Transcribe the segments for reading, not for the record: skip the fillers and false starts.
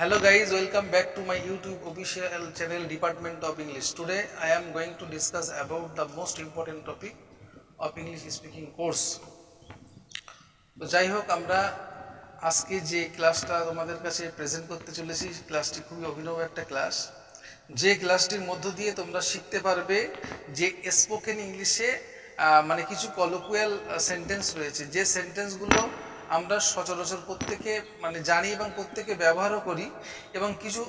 Hello guys, welcome back to my YouTube official channel Department of English. Today I am going to discuss about the most important topic of English speaking course. তো যাই হোক, আমরা আজকে যে ক্লাসটা তোমাদের কাছে প্রেজেন্ট করতে চলেছি, ক্লাসটি খুবই অভিনব একটা ক্লাস, যে ক্লাসটির মধ্য দিয়ে তোমরা শিখতে পারবে যে স্পোকেন ইংলিশে মানে কিছু কলোকুয়াল সেন্টেন্স রয়েছে, যে সেন্টেন্সগুলো আমরা সচরাচর প্রত্যেকে মানে জানি এবং প্রত্যেকে ব্যবহারও করি, এবং কিছু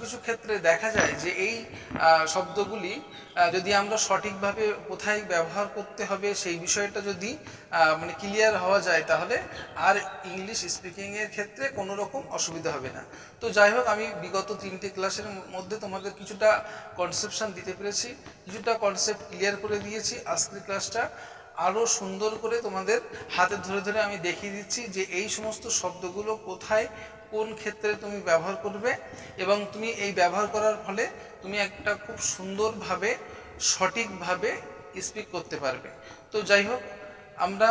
কিছু ক্ষেত্রে দেখা যায় যে এই শব্দগুলি যদি আমরা সঠিকভাবে কোথায় ব্যবহার করতে হবে সেই বিষয়টা যদি মানে ক্লিয়ার হওয়া যায়, তাহলে আর ইংলিশ স্পিকিংয়ের ক্ষেত্রে কোনো রকম অসুবিধা হবে না। তো যাই হোক, আমি বিগত 3টে ক্লাসের মধ্যে তোমাদের কিছুটা কনসেপশন দিতে পেরেছি, কিছুটা কনসেপ্ট ক্লিয়ার করে দিয়েছি। আজকের ক্লাসটা আরও সুন্দর করে তোমাদের হাতে ধরে ধরে আমি দেখিয়ে দিচ্ছি যে এই সমস্ত শব্দগুলো কোথায় কোন ক্ষেত্রে তুমি ব্যবহার করবে, এবং তুমি এই ব্যবহার করার ফলে তুমি একটা খুব সুন্দরভাবে সঠিকভাবে স্পিক করতে পারবে। তো যাই হোক, আমরা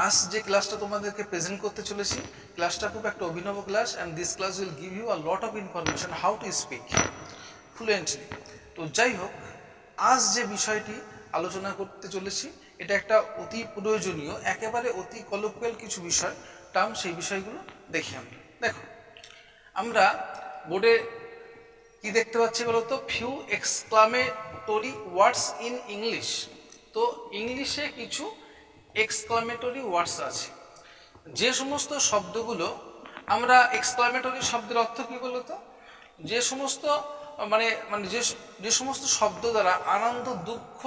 আজ যে ক্লাসটা তোমাদেরকে প্রেজেন্ট করতে চলেছি, ক্লাসটা খুব একটা অভিনব class, and this class will give you a lot of information how to speak fluently. তো যাই হোক, আজ যে বিষয়টি আলোচনা করতে চলেছি এটা একটা অতি প্রয়োজনীয়, একেবারে অতি কলোকুয়াল কিছু বিষয় টার্ম, সেই বিষয়গুলো দেখি আমরা। দেখো, আমরা বোর্ডে কি দেখতে পাচ্ছি বলতো? Few exclamatory words in English. তো ইংলিশে কিছু এক্সক্লামেটরি ওয়ার্ডস আছে, যে সমস্ত শব্দগুলো আমরা এক্সক্লামেটরি শব্দের অর্থ কি বলতো? যে সমস্ত মানে মানে যে সমস্ত শব্দ দ্বারা আনন্দ, দুঃখ,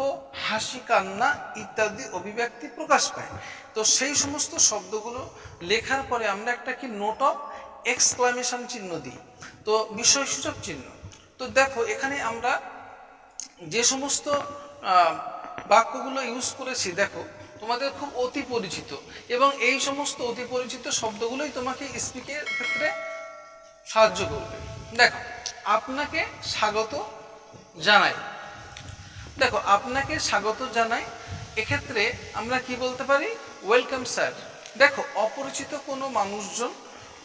হাসি, কান্না ইত্যাদি অভিব্যক্তি প্রকাশ পায়। তো সেই সমস্ত শব্দগুলো লেখার পরে আমরা একটা কি নোট অফ এক্সক্লামেশন চিহ্ন দিই, তো বিস্ময়সূচক চিহ্ন। তো দেখো, এখানে আমরা যে সমস্ত বাক্যগুলো ইউজ করেছি, দেখো তোমাদের খুব অতি পরিচিত, এবং এই সমস্ত অতি পরিচিত শব্দগুলোই তোমাকে স্পিকের ক্ষেত্রে সাহায্য করবে। দেখো, আপনাকে স্বাগত জানাই। দেখো, আপনাকে স্বাগত জানাই, এক্ষেত্রে আমরা কি বলতে পারি? Welcome sir. দেখো, অপরিচিত কোনো মানুষজন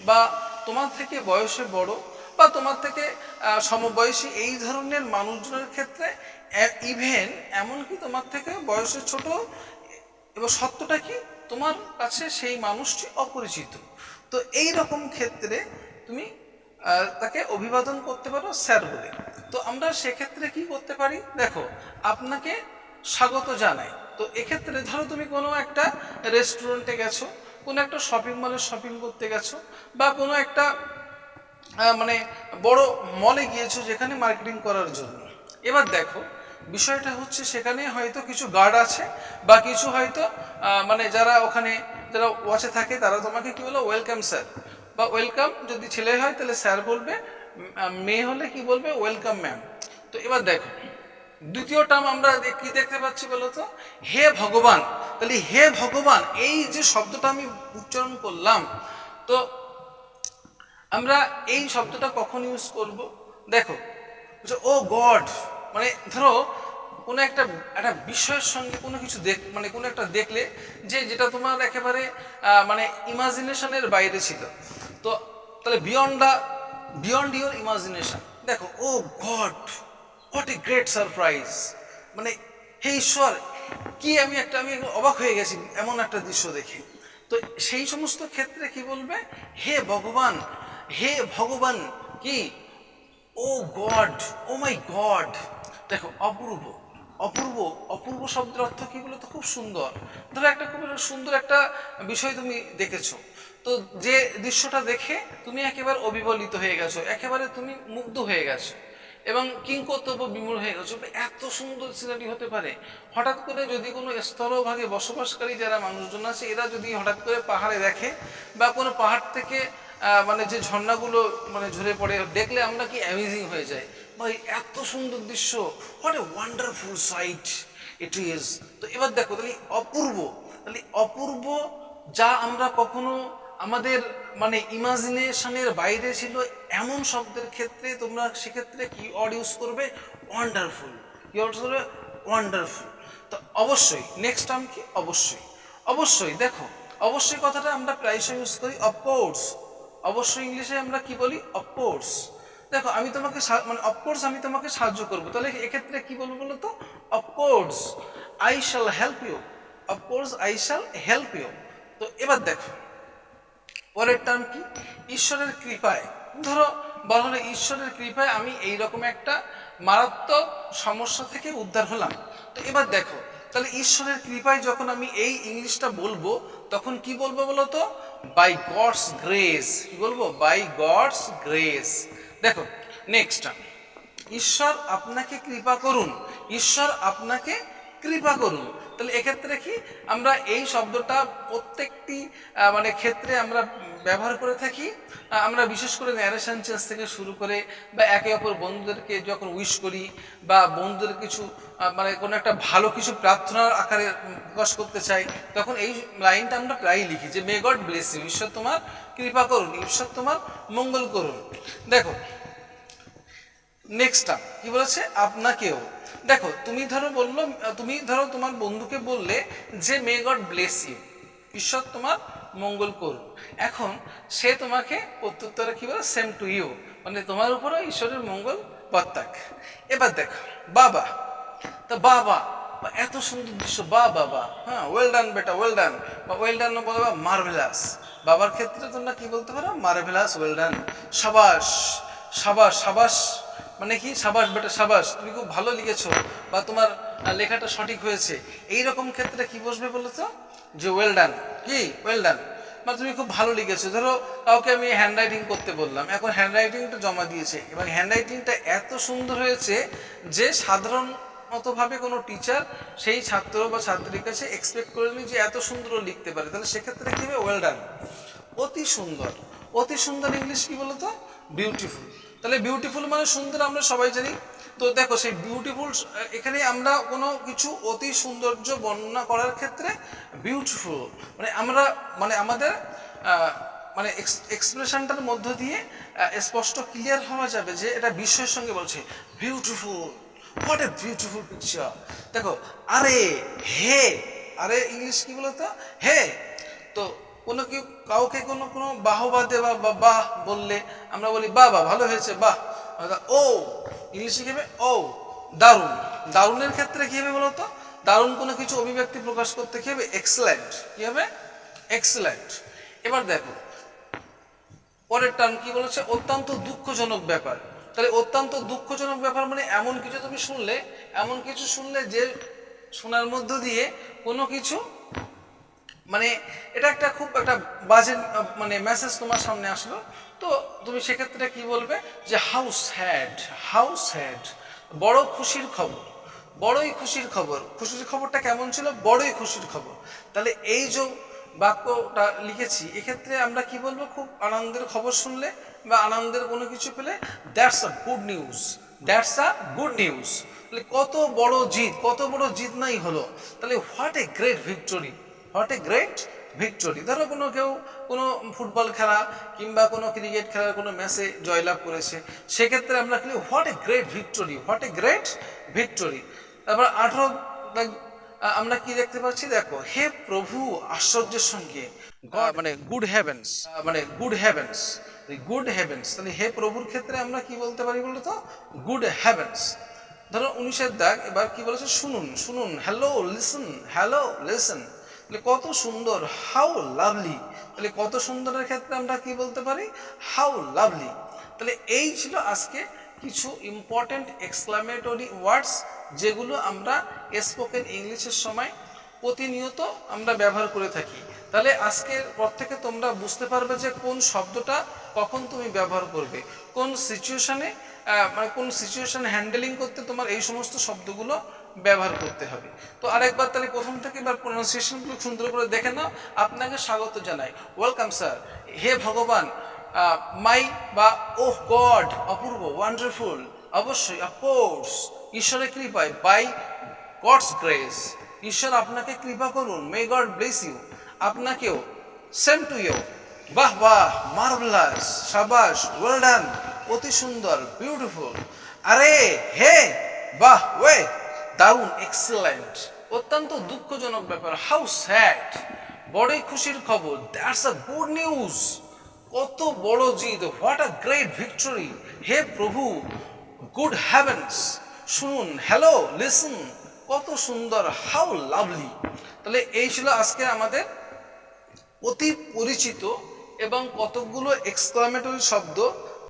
বা তোমার থেকে বয়সে বড় বা তোমার থেকে সমবয়সী এই ধরনের মানুষজনের ক্ষেত্রে, ইভেন এমনকি তোমার থেকে বয়সে ছোট এবং সত্যটা কি তোমার কাছে সেই মানুষটি অপরিচিত, তো এই রকম ক্ষেত্রে তুমি তাকে অভিবাদন করতে পারো স্যার বলে। তো আমরা সেক্ষেত্রে কি করতে পারি? দেখো, আপনাকে স্বাগত জানাই। তো এক্ষেত্রে ধরো তুমি কোনো একটা রেস্টুরেন্টে গেছো, কোনো একটা শপিং মলে শপিং করতে গেছো, বা কোনো একটা মানে বড় মলে গিয়েছো যেখানে মার্কেটিং করার জন্য। এবার দেখো, বিষয়টা হচ্ছে সেখানে হয়তো কিছু গার্ড আছে বা কিছু হয়তো মানে যারা ওখানে যারা ওয়াচে থাকে তারা তোমাকে কি বলো? ওয়েলকাম স্যার, বা ওয়েলকাম যদি ছেলে হয় তাহলে স্যার বলবে, মেয়ে হলে কি বলবে? Welcome ma'am. তো এবার দেখো, দ্বিতীয় টার্ম আমরা কি দেখতে পাচ্ছি বলো তো? হে ভগবান। তাহলে হে ভগবান এই যে শব্দটা আমি উচ্চারণ করলাম, তো আমরা এই শব্দটা কখন ইউজ করব? দেখো, ও গড, মানে ধরো কোনো একটা বিষয়ের সঙ্গে কোনো কিছু মানে কোনো একটা দেখলে যেটা তোমার একেবারে মানে ইমাজিনেশনের বাইরে ছিল, তো তাহলে বিয়ন্ড ইউর ইমাজিনেশন। দেখো, oh God, what a great surprise, মানে হে ঈশ্বর, কি আমি অবাক হয়ে গেছি এমন একটা দৃশ্য দেখে। তো সেই সমস্ত ক্ষেত্রে কি বলবে? হে ভগবান, হে ভগবান কি? ও গড, ও মাই গড। দেখো, অপূর্ব। অপূর্ব অপূর্ব শব্দের অর্থ কি বলতো? খুব সুন্দর। ধরো একটা খুব সুন্দর একটা বিষয় তুমি দেখেছো, তো যে দৃশ্যটা দেখে তুমি একেবারে অবিচলিত হয়ে গেছো, একেবারে তুমি মুগ্ধ হয়ে গেছো এবং কিংকর্তব্য বিমূঢ় হয়ে গেছো। এত সুন্দর সিনারি হতে পারে? হঠাৎ করে যদি কোনো স্থলভাগে বসবাসকারী যারা মানুষজন আছে, এরা যদি হঠাৎ করে পাহাড়ে দেখে বা কোনো পাহাড় থেকে মানে যে ঝর্ণাগুলো মানে ঝরে পড়ে দেখলে আমরা কি অ্যামেজিং হয়ে যায়, ভাই এত সুন্দর দৃশ্য, what a wonderful sight it is. তো এবার দেখো, তাহলে অপূর্ব, তাহলে অপূর্ব যা আমরা কখনো আমাদের মানে ইমাজিনেশনের বাইরে ছিল, এমন শব্দের ক্ষেত্রে তোমরা সেক্ষেত্রে কি ওয়ার্ড ইউজ করবে? ওয়ান্ডারফুল। কি ওয়ার্ড করবে? ওয়ান্ডারফুল। তো অবশ্যই নেক্সট টার্ম কি? অবশ্যই। অবশ্যই দেখো, অবশ্যই কথাটা আমরা প্রায়শই ইউজ করি। অফকোর্স, অবশ্যই ইংলিশে আমরা কি বলি, অফকোর্স। দেখো আমি তোমাকে মানে অফকোর্স আমি তোমাকে সাহায্য করবো, তাহলে এক্ষেত্রে কি বলবো বলো তো, of course I shall help you, of course I shall help you. তো এবার দেখো পরের টার্ম কি, ঈশ্বরের কৃপায়। ধরো বলা হলো ঈশ্বরের কৃপায় আমি এইরকম একটা মারাত্মক সমস্যা থেকে উদ্ধার হলাম। তো এবার দেখো তাহলে ঈশ্বরের কৃপায় যখন আমি এই ইংলিশটা বলবো তখন কি বলবো বলো তো, বাই গডস গ্রেস। কি বলবো, বাই গডস গ্রেস। দেখো নেক্সট, ঈশ্বর আপনাকে কৃপা করুন, ঈশ্বর আপনাকে কৃপা করুন। তাহলে এক্ষেত্রে কি আমরা এই শব্দটা প্রত্যেকটি মানে ক্ষেত্রে আমরা ব্যবহার করে থাকি। আমরা বিশেষ করে ন্যারেশন চেঞ্জ থেকে শুরু করে বা একে অপর বন্ধুদেরকে যখন উইশ করি বা বন্ধুদের কিছু মানে কোনো একটা ভালো কিছু প্রার্থনার আকারে প্রকাশ করতে চাই, তখন এই লাইনটা আমরা প্রায়ই লিখি যে মে গড ব্লেস ইউ, ঈশ্বর তোমার কৃপা করুন, ঈশ্বর তোমার মঙ্গল করুন। দেখো নেক্সটটা কি বলেছে, আপনাকেও। দেখো তুমি ধরো তোমার বন্ধুকে বললে যে মে গড ব্লেস ইউ, ঈশ্বর তোমার মঙ্গল করুন। এখন সে তোমাকে প্রত্যুত্তরে কি বলে, সেম টু ইউ, মানে তোমার উপরে ঈশ্বরের মঙ্গল বর্তাক। এবার দেখো বাবা, তো বাবা এত সুন্দর দৃশ্য, বাবা, হ্যাঁ ওয়েল ডান বেটা, ওয়েল ডান, বা ওয়েল ডান বলবা মার্ভেলাস। বাবার ক্ষেত্রে তোমরা কি বলতে পারো, মার্ভেলাস, ওয়েল ডান, সাবাস, সাবাস, সাবাস মানে কি, সাবাস বেটা সাবাস, তুমি খুব ভালো লিখেছো বা তোমার লেখাটা সঠিক হয়েছে। এই রকম ক্ষেত্রে কি বসবে বলো তো, যে ওয়েল ডান, কি ওয়েল ডান, বা তুমি খুব ভালো লিখেছো। ধরো কাউকে আমি হ্যান্ড রাইটিং করতে বললাম, এখন হ্যান্ড রাইটিংটা জমা দিয়েছে এবং হ্যান্ড রাইটিংটা এত সুন্দর হয়েছে যে সাধারণতভাবে কোনো টিচার সেই ছাত্র বা ছাত্রীর কাছে এক্সপেক্ট করেনি যে এত সুন্দর লিখতে পারে। তাহলে সেক্ষেত্রে কি হবে, ওয়েল ডান, অতি সুন্দর। অতি সুন্দর ইংলিশ কি বলতো, বিউটিফুল। তাহলে বিউটিফুল মানে সুন্দর, আমরা সবাই জানি। তো দেখো সেই বিউটিফুল, এখানে আমরা কোনো কিছু অতি সৌন্দর্য বর্ণনা করার ক্ষেত্রে বিউটিফুল মানে আমরা মানে আমাদের মানে এক্সপ্রেশনটার মধ্য দিয়ে স্পষ্ট ক্লিয়ার হওয়া যাবে যে এটা বিস্ময়ের সঙ্গে বলছে beautiful, what a beautiful picture. দেখো আরে, হে, আরে ইংলিশ কি বলতো, হে। তো কোনো কেউ কাউকে কোনো কোনো বাহবা দেওয়া বা বাহ বললে আমরা বলি বাহ বাহ ভালো হয়েছে, বাহ। ও ইংলিশে কি হবে, ও দারুণ। দারুণের ক্ষেত্রে কি হবে বলতো, দারুণ কোনো কিছু অভিব্যক্তি প্রকাশ করতে কি হবে, এক্সেলেন্ট। কি হবে, এক্সেলেন্ট। এবার দেখো পরের টার্ম কি বলেছে, অত্যন্ত দুঃখজনক ব্যাপার। তাহলে অত্যন্ত দুঃখজনক ব্যাপার মানে এমন কিছু তুমি শুনলে, এমন কিছু শুনলে যে শোনার মধ্য দিয়ে কোনো কিছু মানে এটা একটা খুব একটা বাজে মানে মেসেজ তোমার সামনে আসলো। তো তুমি সেক্ষেত্রে কি বলবে যে হাউ স্যাড, হাউ স্যাড, বড় খুশির খবর, বড়ই খুশির খবর। খুশির খবরটা কেমন ছিল, বড়ই খুশির খবর। তাহলে এই যে বাক্যটা লিখেছি এক্ষেত্রে আমরা কি বলবো, খুব আনন্দের খবর শুনলে বা আনন্দের কোনো কিছু পেলে that's a good news, that's a good news. তাহলে কত বড় জিত, কত বড় জিত নাই হলো। তাহলে what a great victory, what a great victory. ধরো কোনো কেউ কোনো ফুটবল খেলা কিংবা কোনো ক্রিকেট খেলার কোনো ম্যাচে জয়লাভ করেছে, সেক্ষেত্রে আমরা কি what a great victory, what a great victory. তারপর 18 আমরা কি দেখতে পাচ্ছি, দেখো হে প্রভু আশ্চর্যের সঙ্গে, মানে গুড হেভেন্স, মানে গুড হেভেন্স, গুড হেভেন্স। তাহলে হে প্রভুর ক্ষেত্রে আমরা কি বলতে পারি বলতো, গুড হেভেন্স। ধরো 19 দাগ, এবার কি বলেছে, শুনুন, শুনুন, হ্যালো লিসন, হ্যালো লিসন। তাহলে কত সুন্দর, হাউ লাভলি। তাহলে কত সুন্দরের ক্ষেত্রে আমরা কি বলতে পারি, হাউ লাভলি। তাহলে এই ছিল আজকে কিছু ইম্পর্টেন্ট এক্সক্লামেটরি ওয়ার্ডস যেগুলো আমরা স্পোকেন ইংলিশের সময় প্রতিনিয়ত আমরা ব্যবহার করে থাকি। তাহলে আজকের পর থেকে তোমরা বুঝতে পারবে যে কোন শব্দটা কখন তুমি ব্যবহার করবে, কোন সিচুয়েশনে মানে কোন সিচুয়েশন হ্যান্ডেলিং করতে তোমার এই সমস্ত শব্দগুলো ব্যবহার করতে হবে। তো আরেকবার তাহলে প্রথম থেকে এবার প্রোনাউন্সিয়েশনগুলো সুন্দর করে দেখে নাও। আপনাকে স্বাগত জানাই, ওয়েলকাম স্যার, হে ভগবান, মাই বা ওহ গড, অপূর্ব, ওয়ান্ডারফুল, অবশ্যই, অফকোর্স, ঈশ্বরের কৃপায়, বাই গডস গ্রেস, ঈশ্বর আপনাকে কৃপা করুন, মে গড ব্লেস ইউ, আপনাকেও, সেম টু ইউ, বাহ বাহ, মার্ভেলাস, সাবাস, ওয়েল ডান, অতি সুন্দর, বিউটিফুল, আরে, হে, বাহ, ওয়ে, দারুণ, এক্সেলেন্ট। অত্যন্ত দুঃখজনক ব্যাপার, হাউ স্যাড, বড়ই খুশির খবর, দ্যাটস আ গুড নিউজ, কত বড় জিত, হোয়াট আ গ্রেট ভিক্টরি, হে প্রভু, গুড হ্যাভেন্স, শুনুন, হ্যালো, লিসন, কত সুন্দর, হাউ লাভলি। তাহলে এই ছিল আজকে আমাদের অতি পরিচিত এবং কতগুলো এক্সক্লামেটরি শব্দ